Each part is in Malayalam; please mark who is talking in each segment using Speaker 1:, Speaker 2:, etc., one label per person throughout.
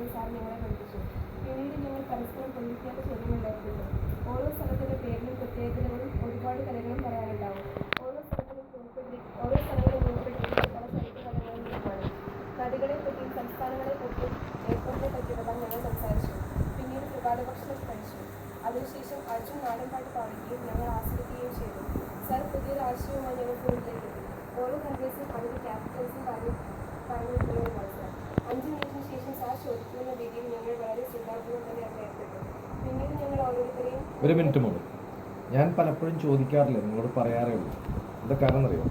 Speaker 1: രീതിയിൽ സാർ ഞങ്ങളെ പഠിപ്പിച്ചു. പിന്നീട് ഞങ്ങൾ പരസ്പരം പൊന്നിക്കാത്ത ചോദ്യങ്ങളിൽ ഏർപ്പെട്ടു. ഓരോ സ്ഥലത്തിൻ്റെ പേരിലും പ്രത്യേകതകളും ഒരുപാട് കലകളും പറയാനുണ്ടാവും. ഓരോ സ്ഥലങ്ങളും ഉൾപ്പെട്ടിരിക്കുന്ന പല സാഹിത്യകലകളും ലഭ്യമാണ്. നദികളെ പറ്റിയും സംസ്ഥാനങ്ങളെ പറ്റിയും എയർപോർട്ടിനെ പറ്റിയുമെല്ലാം ഞങ്ങൾ സംസാരിച്ചു. പിന്നീട് പ്രഭാത ഭക്ഷണം കഴിച്ചു. അതിനുശേഷം അർജുൻ നാടൻ പാട്ട് പാടുകയും ഞങ്ങൾ ആസ്വദിക്കുകയും ചെയ്തു. സാർ പുതിയൊരു ആശയവുമായി ഞങ്ങൾക്ക് മുന്നിലേക്ക് എത്തി. ഓരോ കൺട്രീസും അതിൻ്റെ ക്യാപിറ്റൽസും പറഞ്ഞു സാർ. 5 മിനിറ്റിന് ശേഷം സാർ ചോദിക്കുന്ന രീതിയിൽ ഞങ്ങൾ വളരെ ശ്രദ്ധാപൂർവ്വം തന്നെ അവിടെ ഏർപ്പെട്ടു. പിന്നീട് ഞങ്ങൾ ഓരോരുത്തരെയും
Speaker 2: ഒരു മിനിറ്റ് മോള്, ഞാൻ പലപ്പോഴും ചോദിക്കാറില്ല, നിങ്ങളോട് പറയാറേ ഉള്ളൂ. എന്താ കാരണം അറിയോ?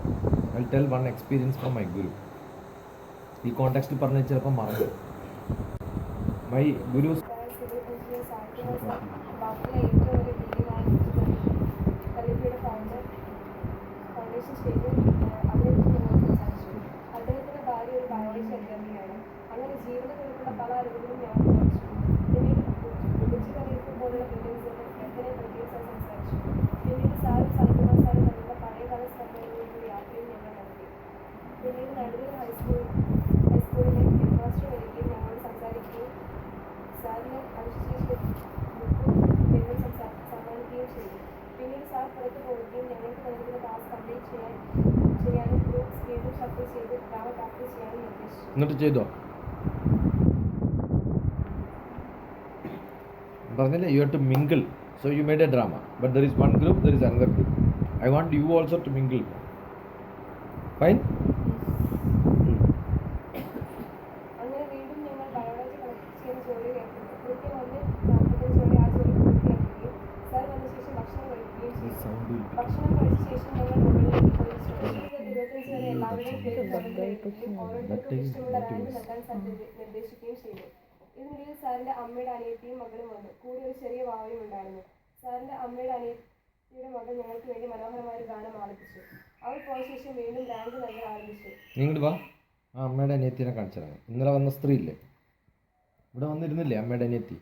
Speaker 2: I tell one experience from my guru. ഈ കോണ്ടെക്സ്റ്റിൽ പറഞ്ഞത് ചിലപ്പോൾ മറന്നു. മൈ ഗുരു
Speaker 1: ബാക്കിയുള്ള ഏറ്റവും വലിയ ബിൽഡിംഗായ കലിഫയുടെ ഫൗണ്ടേഷൻ സ്റ്റേജിൽ അതിനെക്കുറിച്ച് ഞങ്ങൾ സംസാരിച്ചു. അദ്ദേഹത്തിൻ്റെ ഭാര്യ ഒരു ബയോളജി അധ്യാപികയാണ്. അങ്ങനെ ജീവിതത്തിലുള്ള പല അറിവുകളും ഞങ്ങൾ പഠിച്ചു. പിന്നീട് ബുർജ് ഖലീഫ പോലുള്ള ബിൽഡിങ്സിൻ്റെ എത്രയെ പറ്റിയും സാർ സംസാരിച്ചു. പിന്നീട് സാറും സലീമ സാറും തമ്മിലുള്ള പഴയകാല സ്ഥലങ്ങളിലേക്കുള്ള യാത്രയും ഞങ്ങൾ നടത്തി. പിന്നീട് നടുവിൽ ഹൈസ്കൂളിലെ ഹെഡ് മാസ്റ്റർ വരികയും ഞങ്ങളോട് സംസാരിക്കുകയും സാറിനെ അനുശേഷിച്ച് സമ്മാനിക്കുകയും ചെയ്തു. പിന്നീട് സാർ പുറത്തു പോവുകയും ഞങ്ങൾക്ക് നൽകുന്ന ക്ലാസ് കംപ്ലീറ്റ് ചെയ്യാനും ഗ്രൂപ്പ് വീണ്ടും ഷഫിൾ ചെയ്ത് ഡ്രാമ പ്രാക്ടീസ് ചെയ്യാനും നിർദ്ദേശിച്ചു.
Speaker 2: എന്നിട്ട് ചെയ്തോ? പറഞ്ഞില്ലേ, you have to mingle. So you made a drama, but there is one group, there is another group. I want you also to mingle. Fine.
Speaker 1: അങ്ങനെ വീണ്ടും ഞങ്ങൾ ബയോളജി കളക്ട് ചെയ്യുന്ന ജോലിയിൽ ഏർപ്പെട്ടു. കൃത്യം 1:45 ആ ജോലി പൂർത്തിയാക്കുകയും സാർ വന്ന ശേഷം ഭക്ഷണം കഴിക്കുകയും ചെയ്തു. ഭക്ഷണം കഴിച്ച ശേഷം ഞങ്ങൾ മുകളിലേക്ക് പോയി 25 വരെ എല്ലാവരുടെയും പേര് കടന്നുകഴിക്കുകയും ഓരോരുത്തർക്കും ഇഷ്ടമുള്ള റാങ്ക് നൽകാൻ സാർ നിർദ്ദേശിക്കുകയും ചെയ്തു. ഇതിനിടയിൽ സാറിൻ്റെ അമ്മയുടെ അനിയത്തിയും മകളും വന്നു. കൂടെ ഒരു ചെറിയ വാവയും ഉണ്ടായിരുന്നു. സാറിൻ്റെ അമ്മയുടെ അനിയത്തിയുടെ മകൾ ഞങ്ങൾക്ക് വേണ്ടി മനോഹരമായ ഒരു ഗാനം ആലപിച്ചു. അവർ പോയ ശേഷം വീണ്ടും റാങ്ക് നൽകാൻ ആരംഭിച്ചു.
Speaker 2: നിങ്ങൾ വാ, ആ അമ്മയുടെ അനിയത്തിനെ കാണിച്ചതാണ്. ഇന്നലെ വന്ന സ്ത്രീ ഇല്ലേ, ഇവിടെ വന്നിരുന്നില്ലേ അമ്മയുടെ അനിയത്തി?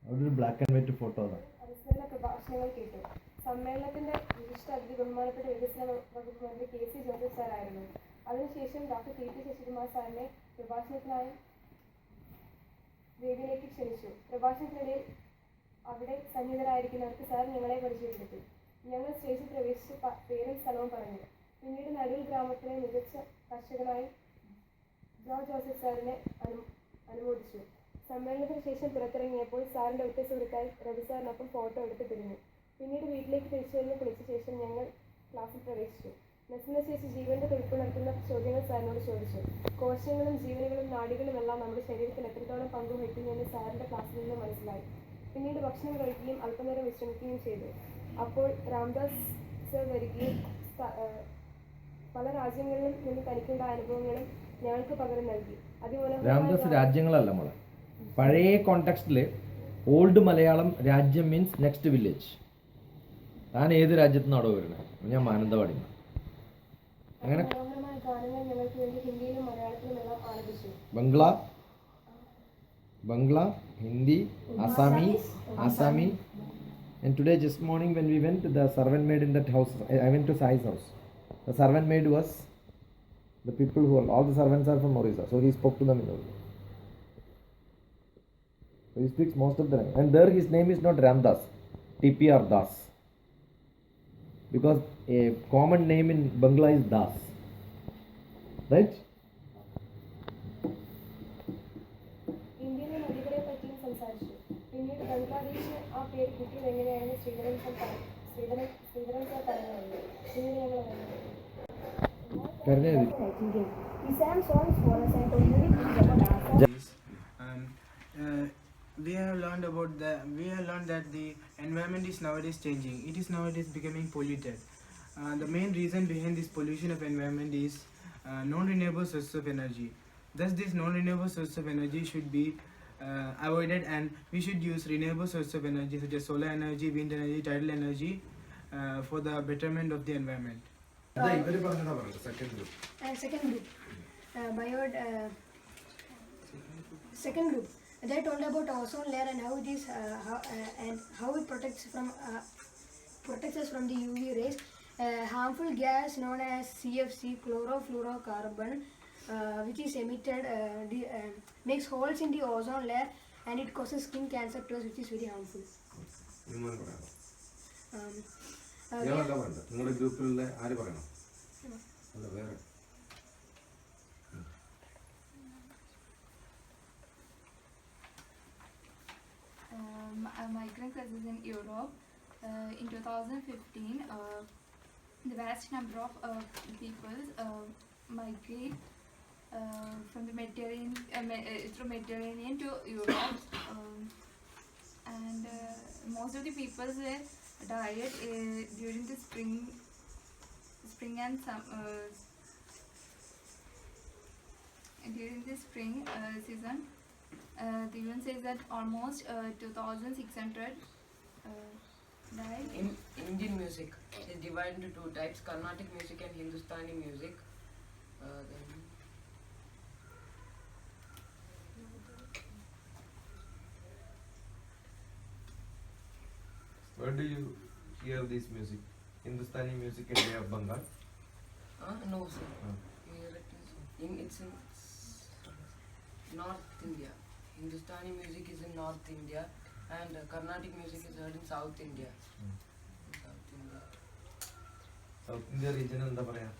Speaker 2: അവിടെ ഒരു ബ്ലാക്ക് ആൻഡ് വൈറ്റ് ഫോട്ടോ അതാണ്.
Speaker 1: അനുസ്മരണ പ്രഭാഷണങ്ങൾ കേട്ടു. സമ്മേളനത്തിന്റെ വിശിഷ്ട അതിഥി ബഹുമാനപ്പെട്ട വികസന വകുപ്പ് മന്ത്രി KC ജോസഫ് സാറായിരുന്നു. അതിനുശേഷം ഡോക്ടർ TP ശശികുമാർ സാറിനെ പ്രഭാഷണത്തിനായി വേദിയിലേക്ക് ക്ഷണിച്ചു. പ്രഭാഷണത്തിനിടയിൽ അവിടെ സന്നിഹിതരായിരിക്കുന്നവർക്ക് സാർ ഞങ്ങളെ പരിചയപ്പെടുത്തി. ഞങ്ങൾ സ്റ്റേജിൽ പ്രവേശിച്ച് പേരും സ്ഥലവും പറഞ്ഞു. പിന്നീട് നടുവിൽ ഗ്രാമത്തിലെ മികച്ച കർഷകനായി ജോസഫ് സാറിനെ അനുമോദിച്ചു. സമ്മേളനത്തിന് ശേഷം പുറത്തിറങ്ങിയപ്പോൾ സാറിൻ്റെ ഉറ്റ സുഹൃത്തായി രവി സാറിനൊപ്പം ഫോട്ടോ എടുത്ത് പിരിഞ്ഞു. പിന്നീട് വീട്ടിലേക്ക് തിരിച്ചു വന്ന് കുളിച്ച ശേഷം ഞങ്ങൾ ക്ലാസ്സിൽ പ്രവേശിച്ചു. നസ്മ ചേച്ചി ജീവന്റെ തുടിപ്പുണർത്തുന്ന ചോദ്യങ്ങൾ സാറിനോട് ചോദിച്ചു. കോശങ്ങളും ജീവനുകളും നാഡികളും എല്ലാം നമ്മുടെ ശരീരത്തിൽ എത്രത്തോളം പങ്കുവഹിക്കുന്നുവെന്ന് സാറിൻ്റെ ക്ലാസ്സിൽ നിന്ന് മനസ്സിലായി. പിന്നീട് ഭക്ഷണം കഴിക്കുകയും അല്പനേരം വിശ്രമിക്കുകയും ചെയ്തു. അപ്പോൾ രാംദാസ് സർ വരികയും പല രാജ്യങ്ങളിലും നിന്ന് തനിക്കുണ്ടായ അനുഭവങ്ങളും ഞങ്ങൾക്ക് പകരം നൽകി.
Speaker 2: രാംദാസ് രാജ്യങ്ങളല്ല മോളെ, പഴയ കോണ്ടെക്സ്റ്റിൽ ഓൾഡ് മലയാളം രാജ്യം മീൻസ് നെക്സ്റ്റ് വില്ലേജ്. താൻ ഏത് രാജ്യത്തു നിന്നാണോ വരുന്നത്? ഞാൻ മാനന്തവാടി. അങ്ങനെ Bangla, Hindi, Assami. And today, just morning, when we went to the servant maid in that house, I went to Sai's house. The servant maid was the people who are, all the servants are from Orissa, so he spoke to them in Urdu. So he speaks most of the language. And there his name is not Ramdas, TPR Das. Because a common name in Bangla is Das. Right?
Speaker 1: ഇന്ത്യയിലെ നദികളെ പറ്റിയും സംസാരിച്ചു. പിന്നീട് ബംഗ്ലാദേശിന് ആ പേര് കിട്ടിയത് എങ്ങനെയാണെന്ന് ശ്രീധരൻ സാർ പറയുന്നുണ്ട്. പിന്നീട് ഞങ്ങൾ
Speaker 3: we have learned that the environment is nowadays changing. It is nowadays becoming polluted. The main reason behind this pollution of environment is non-renewable sources of energy. Thus, this non-renewable source of energy should be avoided, and we should use renewable sources of energy such as solar energy, wind energy, tidal energy for the betterment of the environment.
Speaker 4: Second group. They told about ozone layer and how it is how it protects us from the UV rays. Harmful gas known as CFC, chlorofluorocarbon, which is emitted, makes holes in the ozone layer, and it causes skin cancer to us, which is very harmful. Um, we are-
Speaker 2: ഇയാളല്ല വേണ്ട നിങ്ങളുടെ ഗ്രൂപ്പിലുള്ള ആര് പറയണം അല്ല വേറെ
Speaker 5: migrant crisis in Europe. In 2015, the vast number of people migrate from the Mediterranean through Mediterranean to Europe, and most of the people were died during the spring and during the spring season. The UN says that almost 2,600 died.
Speaker 6: In Indian music is divided into two types: Carnatic music and Hindustani music.
Speaker 2: Where do you hear this music? Hindustani music in Bay of Bengal?
Speaker 6: No, sir. Here it is. It's in North India. Hindustani music is in North India, and Carnatic music is heard in South India. South India.
Speaker 2: South India region എന്താ പറയാ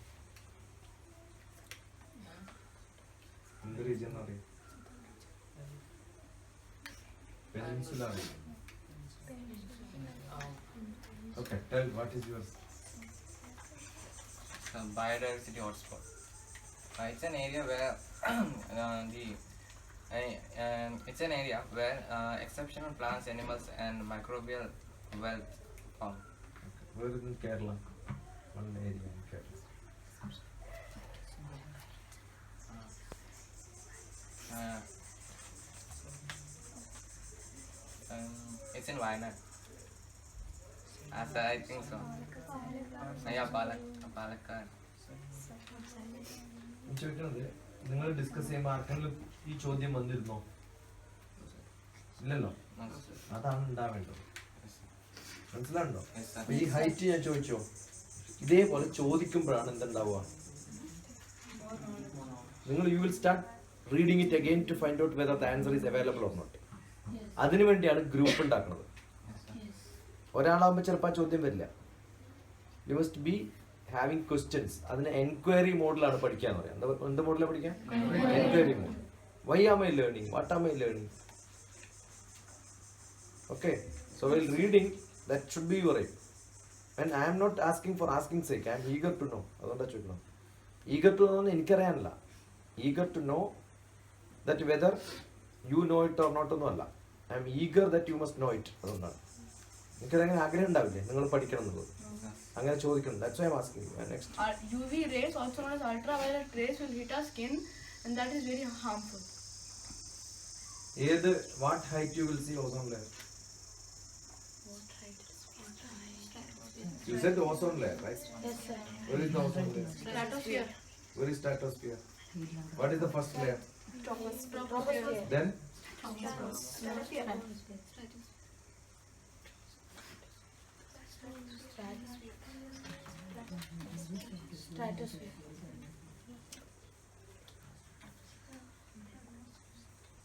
Speaker 2: എന്ത് region എന്ന് പറയും Peninsula region. Okay, tell what is yours.
Speaker 7: Biodiversity hotspot. It's an area where it's an area where exceptional plants, animals, and microbial wealth found.
Speaker 2: Okay. Where is in Kerala? One area in Kerala.
Speaker 7: It's in Wayanad. I think so. Yeah, Palakkad.
Speaker 2: ഞാൻ ചോദിക്കുന്നത് നിങ്ങൾ ഡിസ്കസ് ചെയ്യുമ്പോൾ ആർക്കെങ്കിലും ഈ ചോദ്യം വന്നിരുന്നോ ഇല്ലല്ലോ അതാണ് ഉണ്ടാവേണ്ടത് മനസ്സിലാണ്ടോ
Speaker 7: Yes, sir.
Speaker 2: അപ്പൊ ഈ ഹൈറ്റ് ഞാൻ ചോദിച്ചോ ഇതേപോലെ ചോദിക്കുമ്പോഴാണ് എന്തുണ്ടാവുക നിങ്ങൾ you will start reading it again to find out whether the answer is available or not അതിനു വേണ്ടിയാണ് ഗ്രൂപ്പ് ഉണ്ടാക്കുന്നത് ഒരാളാകുമ്പോൾ ചിലപ്പോൾ ആ ചോദ്യം വരില്ല you must be having questions അതിന് എൻക്വയറി മോഡിലാണ് പഠിക്കാന്ന് പറയാം എന്ത് മോഡിലാണ് പഠിക്കാൻ enquiry mode why am I learning what am I learning okay so well reading that should be your aim and I am not asking for asking sake I am eager to know അതുകൊണ്ടാണ് ചോദിക്കണം ഈഗർ ടു നോ എന്ന് എനിക്കറിയാനല്ല eager to know that whether you know it or not ഒന്നും അല്ല I am eager that you must know it അതുകൊണ്ടാണ് എനിക്കതങ്ങനെ ആഗ്രഹം ഉണ്ടാവില്ലേ നിങ്ങൾ പഠിക്കണം എന്നുള്ളത് അങ്ങനെ ചോദിക്കണം that's why I am asking you next
Speaker 8: UV rays, also known as ultraviolet rays, will hit our skin, and that is very harmful.
Speaker 2: ഏത് what height you will see ozone layer You said the ozone layer, right?
Speaker 4: Yes, sir.
Speaker 2: Where is the ozone layer?
Speaker 8: Stratosphere.
Speaker 2: Where is stratosphere? What is the first layer?
Speaker 8: Troposphere.
Speaker 2: Then
Speaker 4: Stratosphere.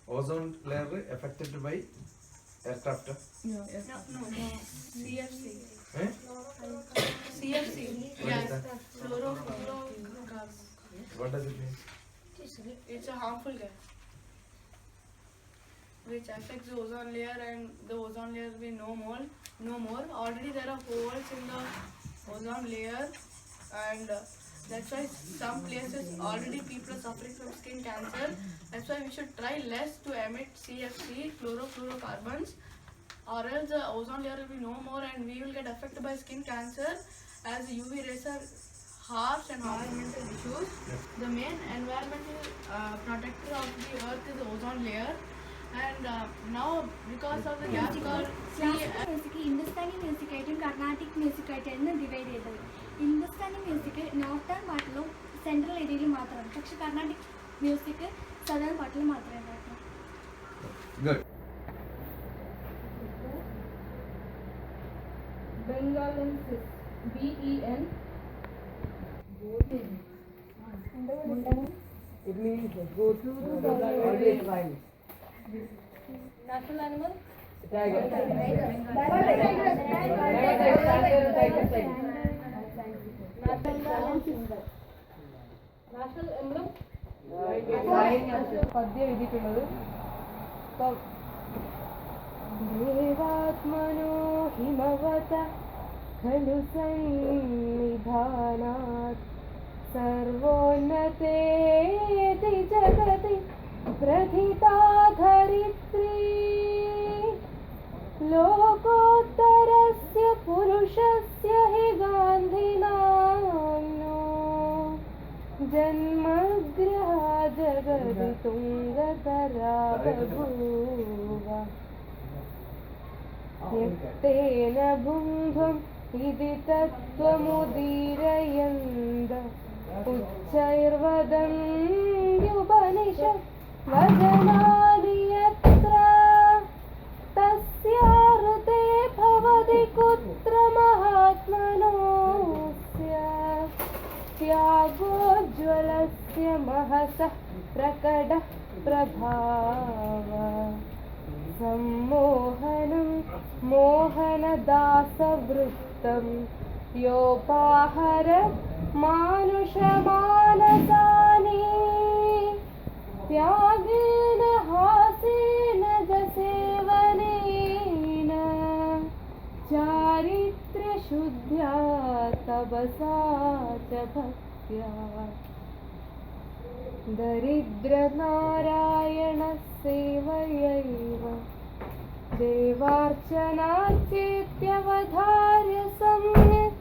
Speaker 2: ozone layer affected by aircraft.
Speaker 8: No. CFC.
Speaker 2: Eh?
Speaker 8: CFC.
Speaker 2: What is that?
Speaker 8: Fluorofluorocarbon.
Speaker 2: What does it mean?
Speaker 8: It's a harmful gas which affects the ozone layer, and the ozone layer will be no more. Already there are holes in the ozone layer, and that's why some places already people are suffering from skin cancer. That's why we should try less to emit CFC, chlorofluorocarbons, or else the ozone layer will be no more and we will get affected by skin cancer, as the UV rays are harsh and environmental issues. The main environmental protector of the earth is the ozone layer, and now because of the gas called
Speaker 9: music Hindustani music ആയിട്ടും കർണാട്ടിക് മ്യൂസിക് ആയിട്ടായിരുന്നു ഡിവൈഡ് ചെയ്തത്. ഹിന്ദുസ്ഥാനി മ്യൂസിക് നോർത്തേൺ പാർട്ടിലും സെൻട്രൽ ഏരിയയിലും മാത്രമാണ്, പക്ഷെ കർണാട്ടിക് മ്യൂസിക് സദേൺ പാർട്ടിൽ മാത്രമേ ഉണ്ടായിരുന്നു.
Speaker 2: Good.
Speaker 1: Bengalensis. BEN.
Speaker 10: It means go to the always right.
Speaker 1: National animal?
Speaker 10: Tiger.
Speaker 1: National emblem
Speaker 10: Lion.
Speaker 1: പദ്യം എഴുതിയിട്ടുള്ളത്. ഇപ്പം ദേവാത്മനോ ഹിമവത ഖലു സന്നിധാനാത് സർവോന്നതേതി ജഗതി പ്രഥിതാ ധരിത്രീ ലോകോത്തരസ്യ പുരുഷസ്യ ഹി ഗാന്ധിനാമ്നോ ജന്മഗ്രഹ ജഗതി തുംഗതരാ ബഭൂവ യക്തേന ബുന്ധും ഇതി തത്വമുദീരയന്ത ഉച്ചൈർവദന്ത്യുപനിഷത് വചനാനി യത്ര തസ്യാർഥേ ഭവതി കുത്ര മഹാത്മനോസ്യ ത്യാഗോജ്വലസ്യ മഹസഃ പ്രകടഃ പ്രഭാവ सम्मोहनं मोहनदासवृत्तं योपाहर मानुषमानसानि त्यागेन हासेन च सेवनेन चारित्र्यशुद्ध्या तपसा च भक्त्या दरिद्रनारायणसेवयैव देवार्चनाचेत्यवधार्य सम्यक्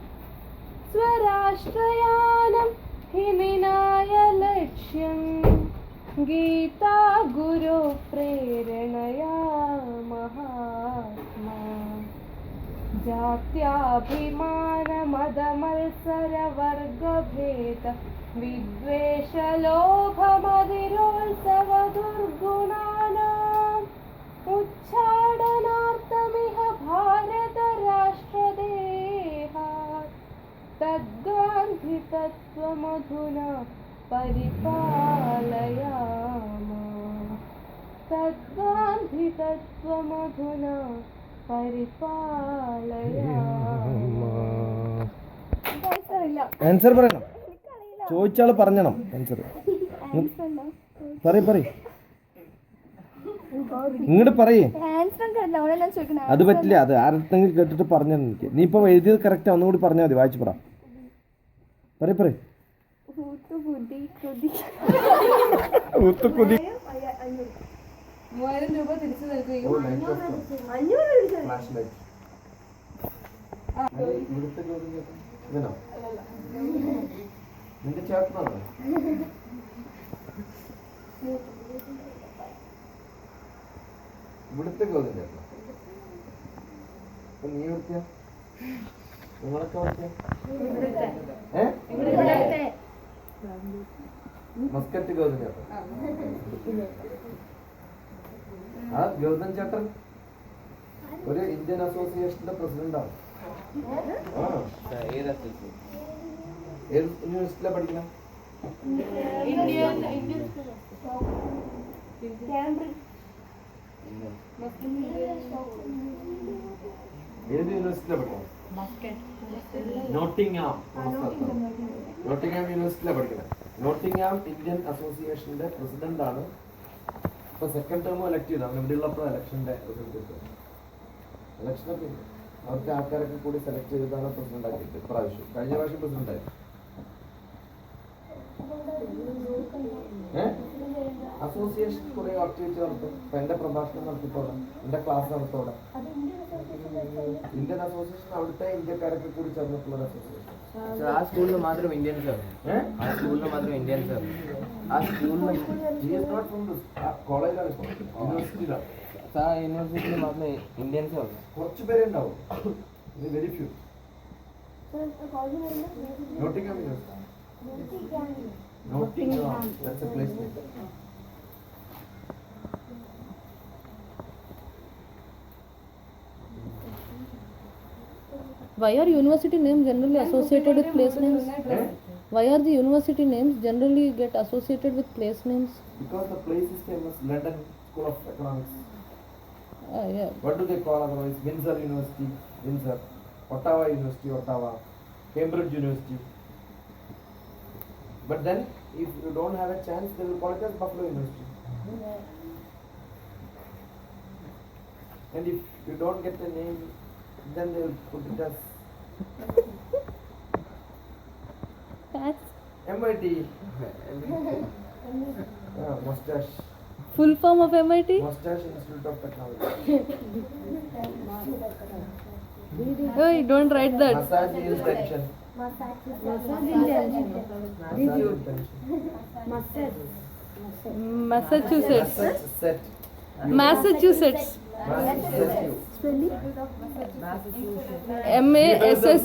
Speaker 1: स्वराष्ट्रयानं हि विनाय लक्ष्यं गीता गुरो प्रेरणया महात्मा जात्याभिमानमदमत्सरवर्गभेद विद्वेषलोभमधिरोत्सवदुर्गुणानाम् उच्चाटनार्थमिह भारतराष्ट्रदेहात् तद्गान्धितत्त्वमधुना परिपालयामा तद्गान्धितत्त्वमधुना परिपालयामा
Speaker 2: ആൻസർ പറയണം. ചോദിച്ചാൽ പറഞ്ഞണം ആൻസർ. പറയ് ഇങ്ങോട്ട് പറയേ. അത് പറ്റില്ല, അത് ആരെങ്കിലും കേട്ടിട്ട് പറഞ്ഞു എനിക്ക്. നീ ഇപ്പൊ എഴുതിയത് കറക്റ്റാ, ഒന്നുകൂടി പറഞ്ഞാൽ മതി. വായിച്ചു പറ. പറയ് ഊത്തുകുതി.
Speaker 1: 3000 രൂപ തിരിച്ചു നൽകുകയും
Speaker 2: നിന്റെ ചേട്ടനാണോ? ഇവിടുത്തെ ഗോതം ചേട്ടൻ. നീ വൃത്തിയ നിങ്ങളൊക്കെ വൃത്തിയ മസ്കറ്റ് ഗൗതം ചേട്ടൻ. ആ ഗൗതം ചേട്ടൻ ഒരു ഇന്ത്യൻ അസോസിയേഷന്റെ പ്രസിഡന്റാണ്. ഏത് യൂണിവേഴ്സിറ്റിയിലാണ് പഠിക്കണം? ഏത് യൂണിവേഴ്സിറ്റിയിലാണ് പഠിക്കണം? നോട്ടിംഗ്ഹാം യൂണിവേഴ്സിറ്റിയിലാണ് പഠിക്കുന്നത്. നോട്ടിംഗ്ഹാം ഇന്ത്യൻ അസോസിയേഷന്റെ പ്രസിഡന്റാണ്. ഇപ്പൊ സെക്കൻഡ് ടേം എലക്ട് ചെയ്തു. അവൻ ഇവിടെയുള്ളപ്പോൾ ഇലക്ഷന്റെ റിസൾട്ട് ഇലക്ഷനൊക്കെ അവർക്ക് ആൾക്കാരൊക്കെ കൂടി സെലക്ട് ചെയ്തിട്ടാണ് പ്രസിഡന്റ് ആക്കിയിട്ട് ഇപ്രാവശ്യം. കഴിഞ്ഞ പ്രാവശ്യം പ്രസിഡന്റ് ആയി. അസോസിയേഷൻ കുറെ ആക്ടിവിറ്റി നടത്തും. ഇപ്പൊ എന്റെ പ്രഭാഷണം നടത്തിപ്പോടെ, എന്റെ ക്ലാസ് നടത്തോടെ. ഇന്ത്യൻ അസോസിയേഷൻ അവിടുത്തെ ഇന്ത്യക്കാരൊക്കെ കൂടി ചേർന്നിട്ടുള്ള അസോസിയേഷൻ.
Speaker 7: ആ സ്കൂളിൽ മാത്രം ഇന്ത്യൻസ് ആണ്. ആ സ്കൂളിൽ മാത്രം ഇന്ത്യൻസ് ആണ്. ആ സ്കൂളിൽ
Speaker 2: കോളേജിലാണ് യൂണിവേഴ്സിറ്റിയിലാണ്.
Speaker 7: ആ യൂണിവേഴ്സിറ്റിയിൽ മാത്രം ഇന്ത്യൻസ് ആണ്.
Speaker 2: കുറച്ച് പേരെ ഉണ്ടാവും, very few. Nottingham university. Nottingham, that's a place name.
Speaker 11: Why are university names generally associated with place names? Why are the university names generally get associated with place names?
Speaker 2: Because the place is famous, London School of Economics.
Speaker 11: Yeah.
Speaker 2: What do they call otherwise? Windsor University, Windsor. Ottawa University, Ottawa. Cambridge University. But then, if you don't have a chance, they will call it as Buffalo University. And if you don't get a name, then they will put it as MIT. Mustache.
Speaker 11: Full form of MIT?
Speaker 2: Mustache Institute of Technology.
Speaker 11: Oh, don't write that.
Speaker 2: Massage intention.
Speaker 11: Massachusetts.
Speaker 2: Massachusetts.
Speaker 11: MASS.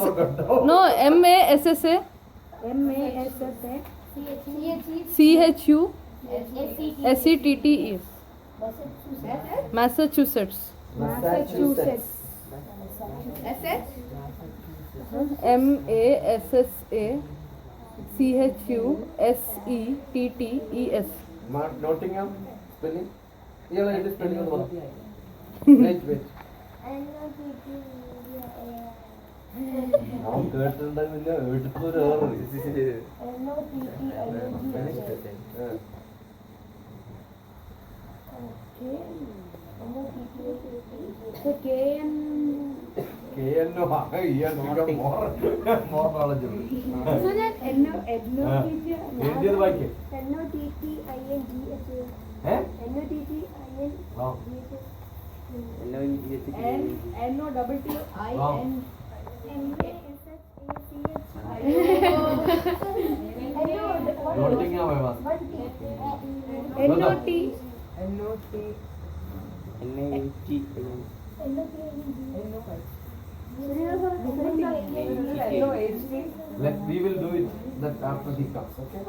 Speaker 11: No, MASSA. CHU. SETTE. Massachusetts.
Speaker 2: Massachusetts.
Speaker 11: MASSA CHUSETTES.
Speaker 2: Nottingham spelling. Yeah, it is spelling. Wait. നാം കേട്ടിട്ടുണ്ടെന്നില്ല എടുത്തൊരു എഴുതിയത് വായിക്കേ We will do it that after he comes, okay?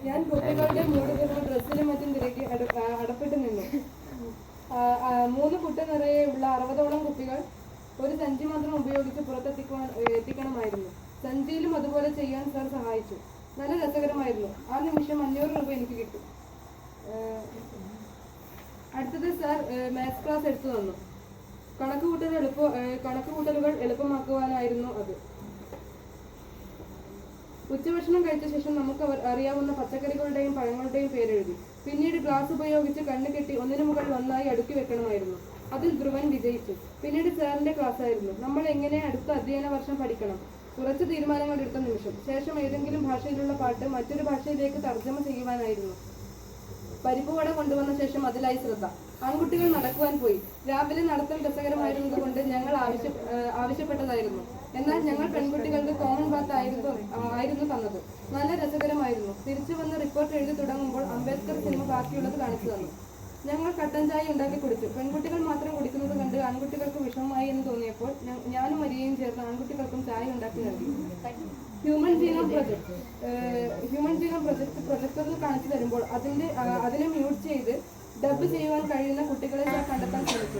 Speaker 1: ഞാൻ കുട്ടികളുടെ ഡ്രസ്സിലും മറ്റും തിരക്കി അടപ്പെട്ട് നിന്നു. 3 കുട്ട നിറയെ ഉള്ള 60ഓളം കുപ്പികൾ ഒരു സഞ്ചി മാത്രം ഉപയോഗിച്ച് എത്തിക്കണമായിരുന്നു. സഞ്ചിയിലും അതുപോലെ ചെയ്യാൻ സാർ സഹായിച്ചു. നല്ല രസകരമായിരുന്നു. ആ നിമിഷം 500 രൂപ എനിക്ക് കിട്ടും. അടുത്തത് സാർ മാത്സ് ക്ലാസ് എടുത്തു തന്നു. കണക്കുകൂട്ടലുകൾ എളുപ്പമാക്കുവാനായിരുന്നു അത്. ഉച്ചഭക്ഷണം കഴിച്ച ശേഷം നമുക്ക് അറിയാവുന്ന പച്ചക്കറികളുടെയും പഴങ്ങളുടെയും പേരെഴുതി. പിന്നീട് ഗ്ലാസ് ഉപയോഗിച്ച് കണ്ണ് കെട്ടി ഒന്നിനു മുകളിൽ ഒന്നായി അടുക്കി വെക്കണമായിരുന്നു. അതിൽ ധ്രുവൻ വിജയിച്ചു. പിന്നീട് സാറിന്റെ ക്ലാസ് ആയിരുന്നു. നമ്മൾ എങ്ങനെ അടുത്ത അധ്യയന വർഷം പഠിക്കണം, കുറച്ച് തീരുമാനങ്ങൾ എടുത്ത നിമിഷം. ശേഷം ഏതെങ്കിലും ഭാഷയിലുള്ള പാട്ട് മറ്റൊരു ഭാഷയിലേക്ക് തർജ്ജമ ചെയ്യുവാനായിരുന്നു. പരിപ്പുവട കൊണ്ടുവന്ന ശേഷം അതിലായി ശ്രദ്ധ. ആൺകുട്ടികൾ നടക്കുവാൻ പോയി. രാവിലെ നടത്തൽ രസകരമായിരുന്നത് കൊണ്ട് ഞങ്ങൾ ആവശ്യപ്പെട്ടതായിരുന്നു. എന്നാൽ ഞങ്ങൾ പെൺകുട്ടികൾക്ക് കോമൺ ബാത്ത് ആയിരുന്നു തന്നത്. നല്ല രസകരമായിരുന്നു. തിരിച്ചു വന്ന് റിപ്പോർട്ട് എഴുതി തുടങ്ങുമ്പോൾ അംബേദ്കർ സിനിമ ബാക്കിയുള്ളത് കാണിച്ചു തന്നു. ഞങ്ങൾ കട്ടൻ ചായ ഉണ്ടാക്കി കുടിച്ചു. പെൺകുട്ടികൾ മാത്രം കുടിക്കുന്നത് കണ്ട് ആൺകുട്ടികൾക്ക് വിഷമമായി എന്ന് തോന്നിയപ്പോൾ ഞാനും മരിയയും ചേർന്ന് ആൺകുട്ടികൾക്കും ചായ ഉണ്ടാക്കി നൽകി. ഹ്യൂമൻ ജീനോം പ്രൊജക്ട് പ്രൊജക്ടറിൽ കാണിച്ചു തരുമ്പോൾ അതിനെ മ്യൂട്ട് ചെയ്ത് ഡബ് ചെയ്യുവാൻ കഴിയുന്ന കുട്ടികളെ ഞാൻ കണ്ടെത്താൻ ശ്രമിച്ചു.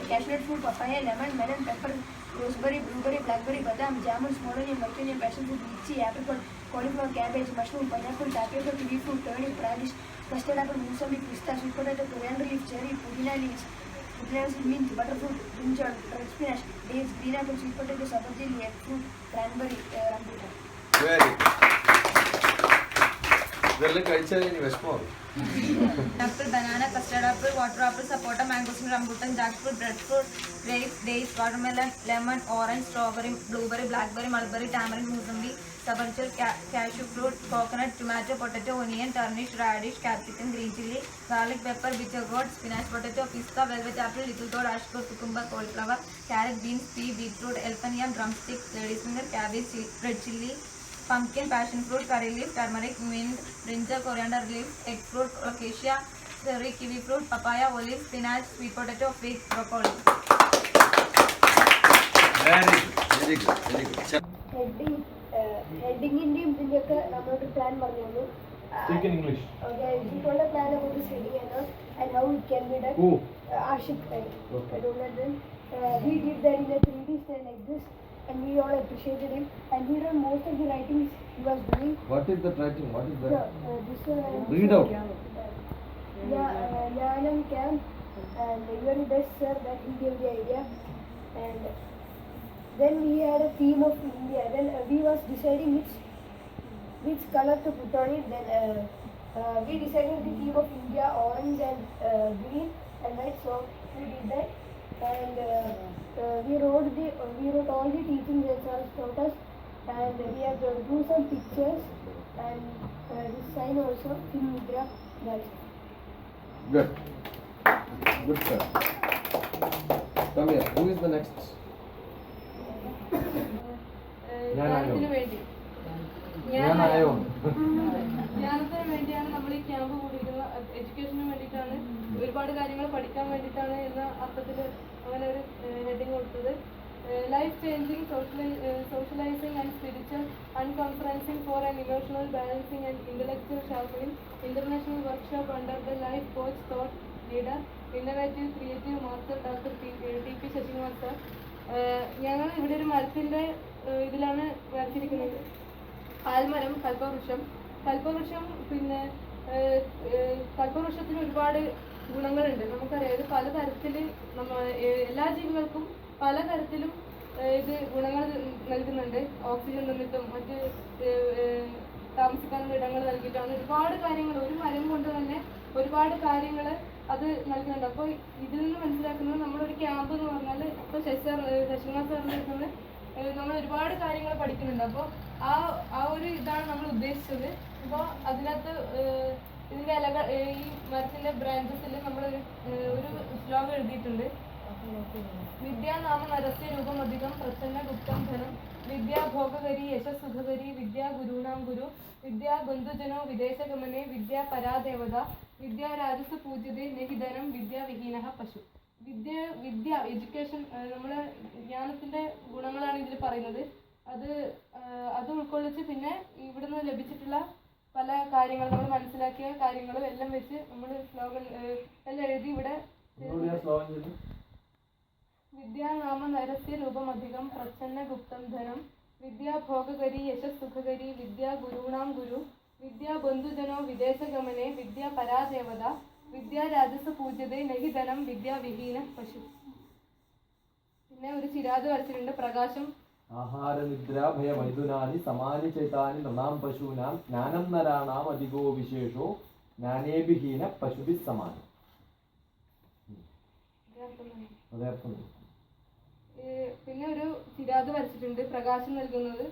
Speaker 4: Cashew fruit, papaya, lemon, melon, pepper, roseberry, blueberry, blackberry, badam, jamun, smolonium, mercurium, passion fruit, lychee, apricot, cauliflower, cabbage, mushroom, pineapple, tapioca, kiwi fruit, turnip, radish, custard apple, musambi, pista, sweet potato, coriander leaf, cherry, pudina leaves, Potatoes mint, butterfruit, brinjal, red spinach, dates, green apple, sweet potato, sapote, egg fruit, cranberry, rambutan.
Speaker 2: Very ഇതെല്ലാം കഴിച്ചാൽ ഇനി വിഷമമാകും.
Speaker 5: Apple, banana, custard apple, water apple, sapota, mangosteen, rambutan, jackfruit, breadfruit, grapes, dates, watermelon, lemon, orange, strawberry, blueberry, blackberry, mulberry, tamarind, musambi, sabarjal, cashew fruit, coconut, tomato, potato, onion, turnip, radish, capsicum, green chili, garlic, pepper, bitter gourd, spinach, potato, pista, velvet apple, little gourd, ashgourd, cucumber, cauliflower, carrot, beans, pea, beetroot, elephant yam, drumstick, lady's finger, cabbage, red chili, pumpkin, passion fruit, curry leaf, turmeric, mint, brinjal, coriander leaf, egg fruit, acacia, cherry, kiwi fruit, papaya, olive, spinach, sweet potato, fig, broccoli.
Speaker 2: Very good.
Speaker 4: ഹെഡിങ്ങിന്റെയും ഇതിന്റെയൊക്കെ നമ്മളൊരു പ്ലാൻ പറഞ്ഞു.
Speaker 2: Speak in English.
Speaker 4: Okay, we told a plan about this heading and how it can be done.
Speaker 2: Who?
Speaker 4: Ashik, I
Speaker 2: Okay.
Speaker 4: don't know then. He did that in a 3D style like this, and we all appreciated him. And he did most of the writings he was doing.
Speaker 2: What is that writing? What is that?
Speaker 4: Read
Speaker 2: out.
Speaker 4: Nyanam camp, and very best sir that he gave the idea. And then we had a theme of India. Then we was deciding which color to put on it. Then we decided the theme of India, orange and green and white. So we did that, and we wrote all the teachings that sir taught us, and we have drew some pictures and this sign also in Mudra. That's
Speaker 2: Good. Good sir. Come here. Who is the next?
Speaker 1: ജ്ഞാനത്തിന് വേണ്ടി
Speaker 2: ഞാനായോ?
Speaker 1: ജ്ഞാനത്തിന് വേണ്ടിയാണ് നമ്മൾ ഈ ക്യാമ്പ് കൂടിയിരിക്കുന്നത്. എഡ്യൂക്കേഷന് വേണ്ടിയിട്ടാണ്, ഒരുപാട് കാര്യങ്ങൾ പഠിക്കാൻ വേണ്ടിയിട്ടാണ് എന്ന അർത്ഥത്തിൽ അങ്ങനെ ഒരു ഹെഡിങ് കൊടുത്തത്. Life changing, socializing and spiritual unconferencing for an emotional balancing and intellectual sharpening, international workshop under the life coach thought leader, innovative creative master Dr. T.P. Sasikumar sir. ഞങ്ങൾ ഇവിടെ ഒരു മരത്തിൻ്റെ ഇതിലാണ് വരച്ചിരിക്കുന്നത്. ആൽമരം, കൽപ്പവൃക്ഷം പിന്നെ കൽപ്പവൃക്ഷത്തിന് ഒരുപാട് ഗുണങ്ങളുണ്ട്. നമുക്കറിയാം, ഇത് പലതരത്തിൽ എല്ലാ ജീവികൾക്കും പലതരത്തിലും ഇത് ഗുണങ്ങൾ നൽകുന്നുണ്ട്. ഓക്സിജൻ തന്നിട്ടും മറ്റ് താമസിക്കാനുള്ള ഇടങ്ങൾ നൽകിയിട്ടാണ് ഒരുപാട് കാര്യങ്ങൾ, ഒരു മരം കൊണ്ട് തന്നെ ഒരുപാട് കാര്യങ്ങൾ അത് നൽകുന്നുണ്ട്. അപ്പോൾ ഇതിൽ നിന്ന് മനസ്സിലാക്കുന്നത് നമ്മളൊരു ക്യാമ്പ് എന്ന് പറഞ്ഞാൽ ഇപ്പോൾ ശശികുമാർ സാറിൻ്റെ അടുത്ത് നിന്ന് നമ്മൾ ഒരുപാട് കാര്യങ്ങൾ പഠിക്കുന്നുണ്ട്. അപ്പോൾ ആ ഒരു ഇതാണ് നമ്മൾ ഉദ്ദേശിച്ചത്. അപ്പോൾ അതിനകത്ത് ഇതിൻ്റെ ഇലകൾ, ഈ മരത്തിൻ്റെ ബ്രാഞ്ചസിൽ നമ്മളൊരു ശ്ലോകം എഴുതിയിട്ടുണ്ട്. വിദ്യാനാമ നരസ്യ രൂപമധികം പ്രസന്ന ഗുപ്തം ധനം, വിദ്യാ ഭോഗകരി യശസ്സുഖകരി, വിദ്യാ ഗുരുണാം ഗുരു, വിദ്യാ ബന്ധുജനോ വിദേശഗമനെ, വിദ്യാ പരാദേവത, വിദ്യാ രാജസ് പൂജ്യതേ നഹിധനം, വിദ്യാ വിഹീന പശു. വിദ്യ എഡ്യൂക്കേഷൻ, നമ്മുടെ ജ്ഞാനത്തിൻ്റെ ഗുണങ്ങളാണ് ഇതിൽ പറയുന്നത്. അത് ഉൾക്കൊള്ളിച്ച് പിന്നെ ഇവിടുന്ന് ലഭിച്ചിട്ടുള്ള പല കാര്യങ്ങൾ, നമ്മൾ മനസ്സിലാക്കിയ കാര്യങ്ങളും എല്ലാം വെച്ച് നമ്മൾ ശ്ലോകം എല്ലാം എഴുതി ഇവിടെ. വിദ്യാനാമ നരസ്യ രൂപമധികം പ്രച്ഛന്ന ഗുപ്തം ധനം, വിദ്യാ ഭോഗകരി യശസ്സുഖകരി, വിദ്യാ ഗുരുണാം ഗുരു, വിദ്യാ ബന്ധുജനോ വിദേശഗമനെ, വിദ്യാ പരാദേവത, വിദ്യാ രാജസ് പൂജ്യതേ നഹിധനം, വിദ്യാ വിഹീന പശു. പിന്നെ ഒരു ചിരാത് വരച്ചിട്ടുണ്ട്. പ്രകാശം,
Speaker 2: ആഹാര നിദ്ര ഭയ മൈഥുനാനി സമാനി ചൈതാനി നൃണാം പശൂനാം, ജ്ഞാനം നരാണാം അധികോ വിശേഷോ, ജ്ഞാനേഭിഹീന പശുഭി സമാനം.
Speaker 1: പിന്നെ ഒരു ചിരാത് വരച്ചിട്ടുണ്ട്. പ്രകാശം നൽകുന്നത്,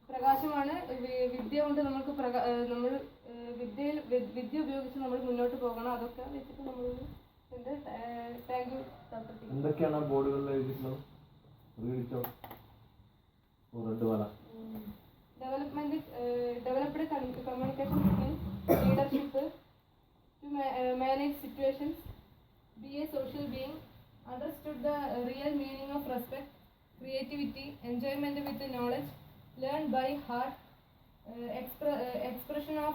Speaker 1: പ്രകാശമാണ്. വിദ്യ കൊണ്ട് നമുക്ക് നമ്മൾ വിദ്യ ഉപയോഗിച്ച് നമ്മൾ മുന്നോട്ട് പോകണം. അതൊക്കെ വെച്ചിട്ട് നമ്മൾ താങ്ക് യു.
Speaker 2: എന്തൊക്കെയാണ് ബോർഡുകളിൽ എഴുതിയിട്ടുള്ളത്?
Speaker 1: Developed communication skill, leadership, to manage situations, be a social being, understood the real meaning of respect, creativity, enjoyment with the knowledge, learned by heart, expression of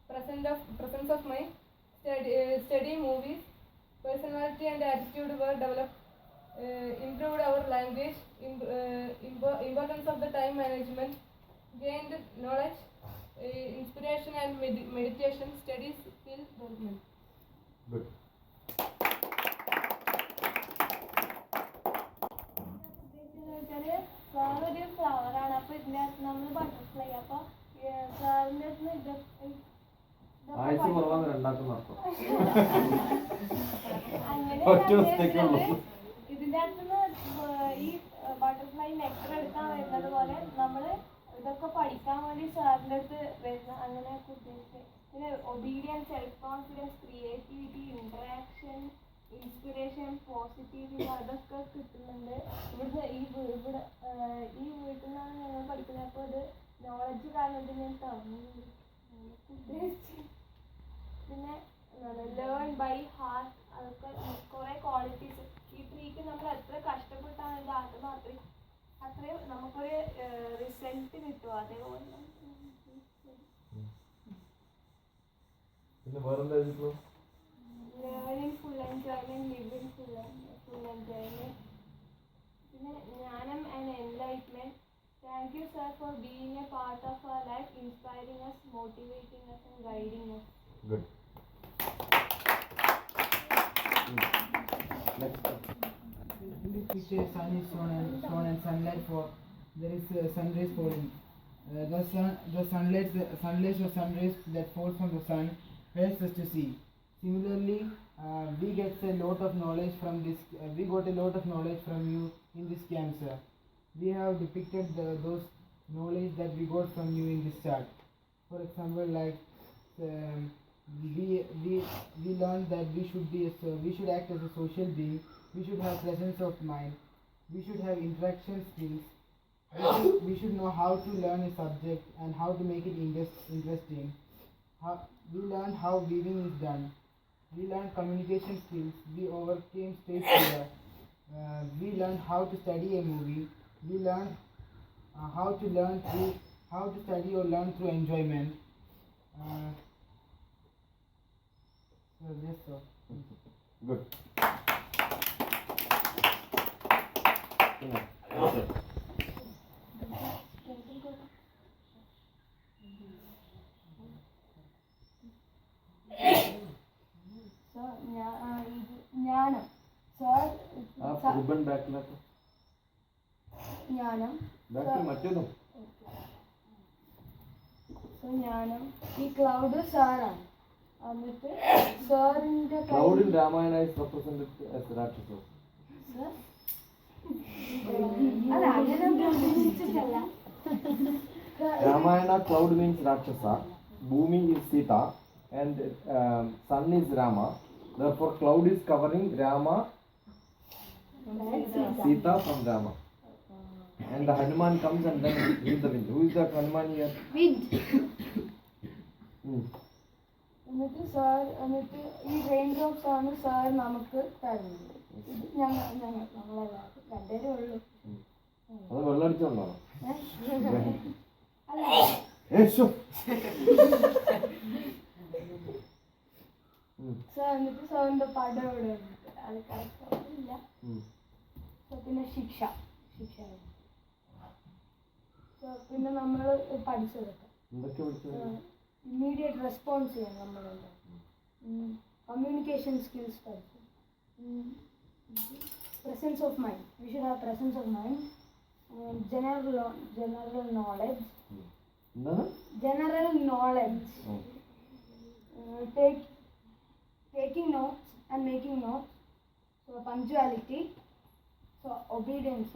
Speaker 1: presence of mind, study movies, personality and attitude were developed, improved our language, importance of the time management, gained knowledge, inspiration and meditation, studies skill development.
Speaker 2: Good. ആയുസ് കുറവാന്ന് രണ്ടാക്കുന്ന അർത്ഥം.
Speaker 1: അങ്ങനെ
Speaker 2: ഒറ്റ mistake ഉള്ളൂ.
Speaker 1: ഇതിന്റെ അകത്തുനിന്ന് ഈ ബട്ടർഫ്ലൈ നെക്ടർ എടുക്കാൻ വരുന്നത് പോലെ നമ്മള് ഇതൊക്കെ പഠിക്കാൻ വേണ്ടി സാറിൻ്റെ അടുത്ത് വരുന്ന അങ്ങനെയൊക്കെ ഉദ്ദേശിച്ചത്. പിന്നെ obedience, self confidence, creativity, interaction, inspiration, positive, അതൊക്കെ കിട്ടുന്നുണ്ട് ഇവിടുന്ന്. ഈ വീട്ടിൽ നിന്നാണ് ഞങ്ങൾ പഠിക്കുന്നത്. അപ്പോൾ ഇത് നോളജ് കാരണം ഞാൻ തന്നു ഉദ്ദേശിച്ചു. പിന്നെ ലേൺ ബൈ ഹാർട്ട്, അതൊക്കെ കുറേ ക്വാളിറ്റീസ്. ഈ ട്രീക്ക് നമ്മൾ എത്ര കഷ്ടപ്പെട്ടാണ് ഇതാക്കുന്നത് അത്രയും നമുക്കൊരു റിസൾട്ട് കിട്ടും. അതേപോലെ
Speaker 2: പിന്നെ വേറെന്താ എഴുതിയിട്ടുള്ളൂ?
Speaker 1: Learning full enjoyment, living full enjoyment. പിന്നെ ജ്ഞാനം and enlightenment. Thank you sir for being a part of our life, inspiring us, motivating us and guiding us.
Speaker 2: Good. Next.
Speaker 3: In this picture, sun is shown and sunlight for there is sun rays falling. The sunlight or sun rays that fall from the sun helps us to see. Similarly, we get a lot of knowledge from this. We got a lot of knowledge from you in this camp, sir. We have depicted those knowledge that we got from you in this chart. For example, like we learned that we should act as a social being. We should have presence of mind. We should have interaction skills. We should know how to learn a subject and how to make it interesting. We learned how weaving is done. We learned communication skills. We overcame stage fear. We learned how to study a movie. We learned how to study or learn through enjoyment. So that's all.
Speaker 2: Good.
Speaker 4: ജ്ഞാനം. സാർ
Speaker 2: റിബൺ ബാക്കിലൊക്കെ
Speaker 4: ജ്ഞാനം.
Speaker 2: ബാക്കിൽ മറ്റേതും.
Speaker 4: ജ്ഞാനം. ഈ ക്ലൗഡ് സാറാണ്. എന്നിട്ട് സാറിന്റെ
Speaker 2: Cloud in Ramayana is represented as Rakshasas.
Speaker 4: അല്ല അങ്ങനെ ഉദ്ദേശിച്ചിട്ടല്ല.
Speaker 2: Ramayana, cloud means Rakshasa, Bhumi is Sita, and sun is Rama. Therefore, cloud is covering Rama, Sita from Rama. And the Hanuman comes and then with the wind. Who is that Hanuman here?
Speaker 4: Wind. എന്നിട്ട് ഈ റേഞ്ച് ഓഫ് ആണ് സാർ നമുക്ക് തരുന്നത്. നമ്മളെല്ലാവരും രണ്ടേ ഉള്ളൂ.
Speaker 2: അത് വെള്ളടിച്ചോണ്ടോ?
Speaker 4: അല്ല സാർ എന്നിട്ട് സാറിന്റെ പടം ഇവിടെ ഉണ്ട്. അത് കറക്റ്റില്ല. പിന്നെ ശിക്ഷ. പിന്നെ നമ്മൾ പഠിച്ചതൊക്കെ ഇമ്മീഡിയറ്റ് റെസ്പോൺസ് ചെയ്യാൻ നമ്മളുണ്ട്. കമ്മ്യൂണിക്കേഷൻ സ്കിൽസ് പഠിച്ചു. presence of mind. We should have presence of mind. General knowledge. General knowledge. Taking notes and making notes. So punctuality. So obedience.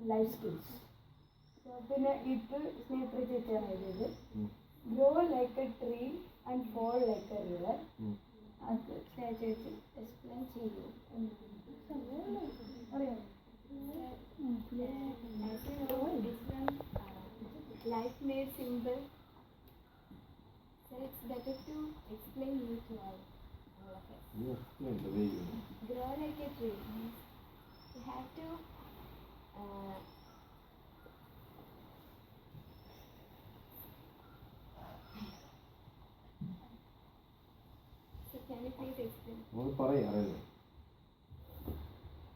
Speaker 4: Life skills. So then it grow like a tree and fall like a river. Explain to you. Life made simple, so it's better to explain you to all of us.
Speaker 2: You explain the way you know.
Speaker 9: Grow like a tree. You have to so can you please explain?
Speaker 2: ഒന്ന് പറയ് അറിയില്ല.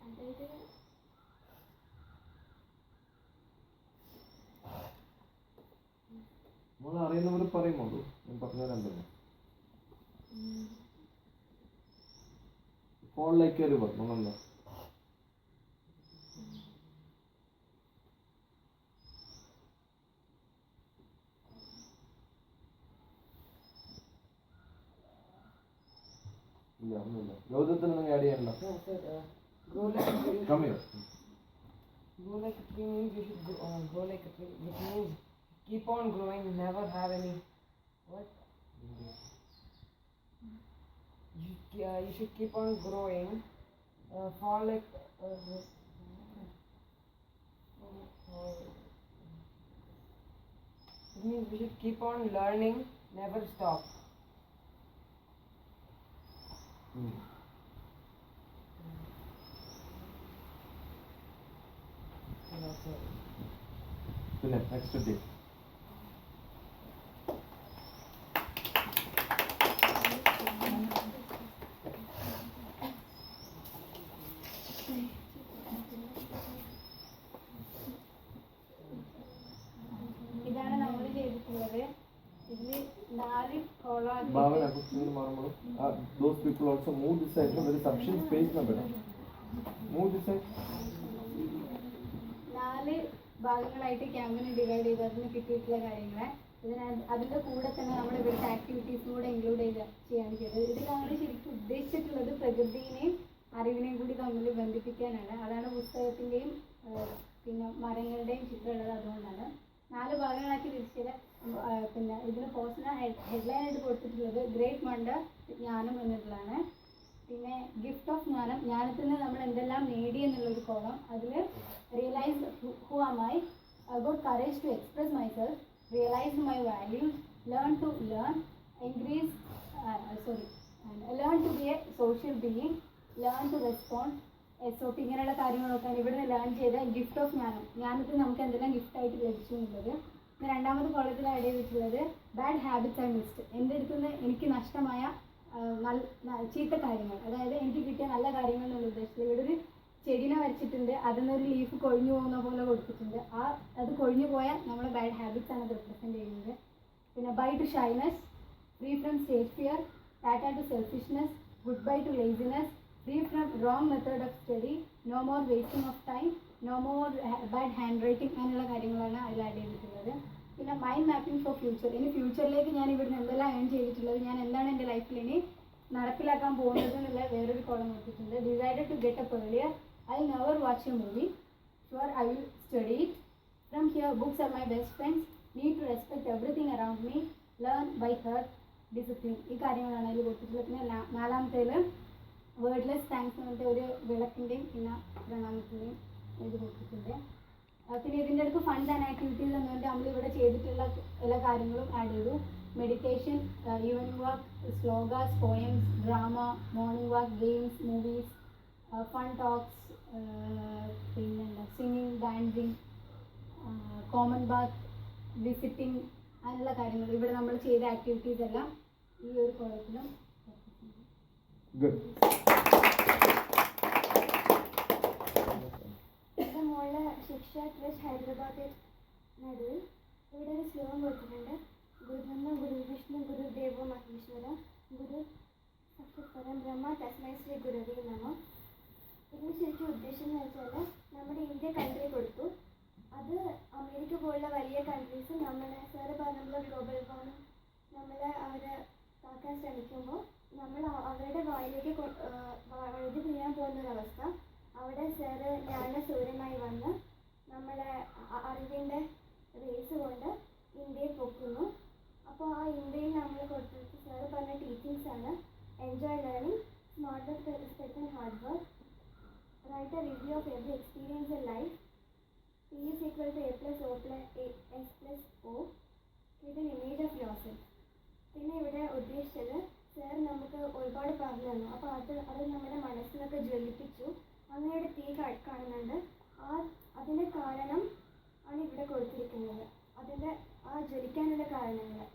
Speaker 9: അതായത്
Speaker 2: നമ്മൾ അറിയുന്നവർ പറയുന്നുള്ളൂ. ഞാൻ പറഞ്ഞുതരാൻ തന്നെ. Fall like a river. നമ്മളെന്താ ഇല്ല ഒന്നുമില്ല. ഗൗതത്തിൽ നിങ്ങൾ ആഡ് ചെയ്യണ്ട.
Speaker 10: Grow like a tree.
Speaker 2: Come here.
Speaker 10: Grow like a tree means you should grow like a tree. Which means keep on growing, never have any. What? You should keep on growing. Fall like. It means we should keep on learning, never stop.
Speaker 2: പിന്നെ നെക്സ്റ്റ് ഡേ
Speaker 4: ഇതാണ് നമ്മൾ ചെയ്തിട്ടുള്ളത്. ഇതിൽ 4 കോളം
Speaker 2: ഭാവന കുറിച്ച് മാറുമ്പോൾ those people also move this side. There is sufficient space na beta. Move this side.
Speaker 4: 4 ഭാഗങ്ങളായിട്ട് ക്യാമ്പിന് ഡിവൈഡ് ചെയ്ത് അതിന് കിട്ടിയിട്ടുള്ള കാര്യങ്ങളെ അതിൻ്റെ കൂടെ തന്നെ നമ്മൾ ഇവിടുത്തെ ആക്ടിവിറ്റീസും കൂടെ ഇൻക്ലൂഡ് ചെയ്യാണ് ചെയ്തത്. ഇതിൽ നമ്മൾ ശരിക്കും ഉദ്ദേശിച്ചിട്ടുള്ളത് പ്രകൃതിയെയും അറിവിനെയും കൂടി തമ്മിൽ ബന്ധിപ്പിക്കാനാണ്. അതാണ് പുസ്തകത്തിൻ്റെയും പിന്നെ മരങ്ങളുടെയും ചിത്രമുള്ളത്. അതുകൊണ്ടാണ് 4 ഭാഗങ്ങളാക്കി തിരിച്ചത്. പിന്നെ ഇതിന് പോസ്റ്റിന് ഹെഡ്ലൈനായിട്ട് കൊടുത്തിട്ടുള്ളത് ഗ്രേറ്റ് വണ്ടർ ജ്ഞാനം എന്നുള്ളതാണ്. പിന്നെ ഗിഫ്റ്റ് ഓഫ് ജ്ഞാനം, ജ്ഞാനത്തിൽ നിന്ന് നമ്മൾ എന്തെല്ലാം നേടി എന്നുള്ളൊരു കോളം. അതിൽ realise who am I got courage to express myself, realise my values, learn to learn, increase learn to be a social being, learn to respond, SOP ഇങ്ങനെയുള്ള കാര്യങ്ങളൊക്കെയാണ് ഇവിടെ നിന്ന് ലേൺ ചെയ്ത ഗിഫ്റ്റ് ഓഫ് ജ്ഞാനം. ജ്ഞാനത്തിൽ നമുക്ക് എന്തെല്ലാം ഗിഫ്റ്റായിട്ട് ലഭിച്ചു എന്നുള്ളത്. പിന്നെ 2ാമത് കോളത്തിൽ ആഡ് ചെയ്തിട്ടുള്ളത് ബാഡ് ഹാബിറ്റ്സ് ആൻഡ് മിസ്റ്റ്. എൻ്റെ അടുത്തുനിന്ന് എനിക്ക് നഷ്ടമായ ചീത്ത കാര്യങ്ങൾ, അതായത് എനിക്ക് കിട്ടിയ നല്ല കാര്യങ്ങൾ എന്നുള്ള ഉദ്ദേശത്തിൽ ഇവിടെ ഒരു ചെടീനെ വരച്ചിട്ടുണ്ട്. അതിൽ നിന്നൊരു ലീഫ് കൊഴിഞ്ഞു പോകുന്ന പോലെ കൊടുത്തിട്ടുണ്ട്. അത് കൊഴിഞ്ഞു പോയാൽ നമ്മളെ ബാഡ് ഹാബിറ്റ്സ് ആണ് അത് റിപ്രസെൻറ്റ് ചെയ്യുന്നത്. പിന്നെ bye to shyness, free from stage fear, tata to selfishness, goodbye to laziness, free from wrong method of study, no more wasting of time, no more bad handwriting അങ്ങനെയുള്ള കാര്യങ്ങളാണ് അതിൽ ആഡ് ചെയ്തിട്ടുള്ളത്. പിന്നെ മൈൻഡ് മാപ്പിംഗ് ഫോർ ഫ്യൂച്ചർ, ഇനി ഫ്യൂച്ചറിലേക്ക് ഞാൻ ഇവിടുന്ന് എന്തെല്ലാം ഏൺ ചെയ്തിട്ടുള്ളത്, ഞാൻ എന്താണ് എൻ്റെ ലൈഫിൽ ഇനി നടപ്പിലാക്കാൻ പോകുന്നത് എന്നുള്ള വേറൊരു കോളം നോക്കിയിട്ടുണ്ട്. Decided to get up earlier, I never watch a movie, sure I will study it, from here books are my best friends, need to respect everything around me, learn by heart, discipline. ഈ കാര്യങ്ങളാണ് അതിൽ കൊടുത്തിട്ടുള്ളത്. പിന്നെ 4ാമത്തേൽ വേർഡ്ലെസ് താങ്ക്സ് എന്ന് പറഞ്ഞിട്ട് ഒരു വിളക്കിൻ്റെയും പിന്നെ പ്രണാമത്തിൻ്റെയും ഇത് കൊടുത്തിട്ടുണ്ട്. പിന്നെ ഇതിൻ്റെ അടുത്ത് ഫണ്ട്സ് ആൻഡ് ആക്ടിവിറ്റീസ് എന്ന് പറഞ്ഞിട്ട് നമ്മളിവിടെ ചെയ്തിട്ടുള്ള എല്ലാ കാര്യങ്ങളും ആഡ് ചെയ്തു. Meditation, evening walk, slogans, poems, drama, morning walk, games, movies, fun talks, പിന്നെന്താ singing, dancing, common bath, visiting, അങ്ങനെയുള്ള കാര്യങ്ങൾ ഇവിടെ നമ്മൾ ചെയ്ത ആക്ടിവിറ്റീസ് എല്ലാം ഈ ഒരു കോളത്തിലും.
Speaker 2: Good.
Speaker 9: എൻ്റെ മോളെ ശിക്ഷ ട്രസ്റ്റ് ഹൈദരാബാദ് നടുവിൽ ഇവിടെ ഒരു ശ്ലോകം കൊടുത്തിട്ടുണ്ട്. ഗുരുബ്രഹ്മ ഗുരു വിഷ്ണു ഗുരു ദേവോ മഹേശ്വര ഗുരു സാക്ഷാത് പരബ്രഹ്മ തസ്മൈ ശ്രീ ഗുരുവേ നമഃ. ഇതിന് ശരിക്കും ഉദ്ദേശം എന്ന് വെച്ചാൽ നമ്മുടെ ഇന്ത്യ കൺട്രി കൊടുത്തു. അത് അമേരിക്ക പോലുള്ള വലിയ കൺട്രീസ് നമ്മളെ സാറ് പറഞ്ഞ ഗ്ലോബൽ വാർമിംഗ് നമ്മളെ അവരെ താക്കാൻ ശ്രമിക്കുമ്പോൾ നമ്മൾ അവരുടെ വായിലേക്ക് വഴുതി വീഴാൻ പോകുന്നൊരവസ്ഥ. അവിടെ സാറ് ജ്ഞാനസൂര്യനായി വന്ന് നമ്മളെ അറിവിൻ്റെ റേസ് കൊണ്ട് ഇന്ത്യയെ പൊക്കുന്നു. അപ്പോൾ ആ ഇന്ത്യയിൽ നമ്മൾ കൊടുത്തിട്ട് സാറ് പറഞ്ഞ ടീച്ചിങ്സ് ആണ് enjoy learning, smart respect and hard work, write a review of every experience in life, P is equal to A plus O plus S plus O, with an image of yourself. പിന്നെ ഇവിടെ ഉദ്ദേശിച്ചത് സാർ നമുക്ക് ഒരുപാട് പറഞ്ഞു തന്നു. അപ്പോൾ അത് നമ്മുടെ മനസ്സിനൊക്കെ ജ്വലിപ്പിച്ചു. അങ്ങനെയുടെ തീ കാണുന്നുണ്ട്. അതിൻ്റെ കാരണം ആണ് ഇവിടെ കൊടുത്തിരിക്കുന്നത്. അതിൻ്റെ ആ ജ്വലിക്കാനുള്ള കാരണങ്ങൾ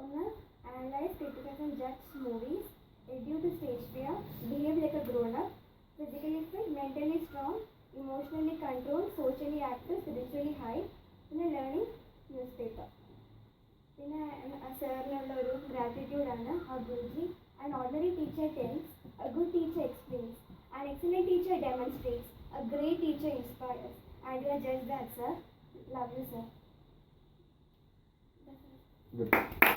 Speaker 9: ഒന്ന് analyse, criticise and judge movies, adieu to stage fear, behave like a grown up, physically fit, mentally strong, emotionally control, socially active, spiritually high, പിന്നെ ലേണിംഗ് ന്യൂസ് പേപ്പർ. പിന്നെ സാറിനുള്ള ഒരു ഗ്രാറ്റിറ്റ്യൂഡാണ് ആ Guruji. An ordinary teacher tells, a good teacher explains, an excellent teacher demonstrates, a great teacher inspires, and you are just that, sir. Love you, sir.
Speaker 2: Good.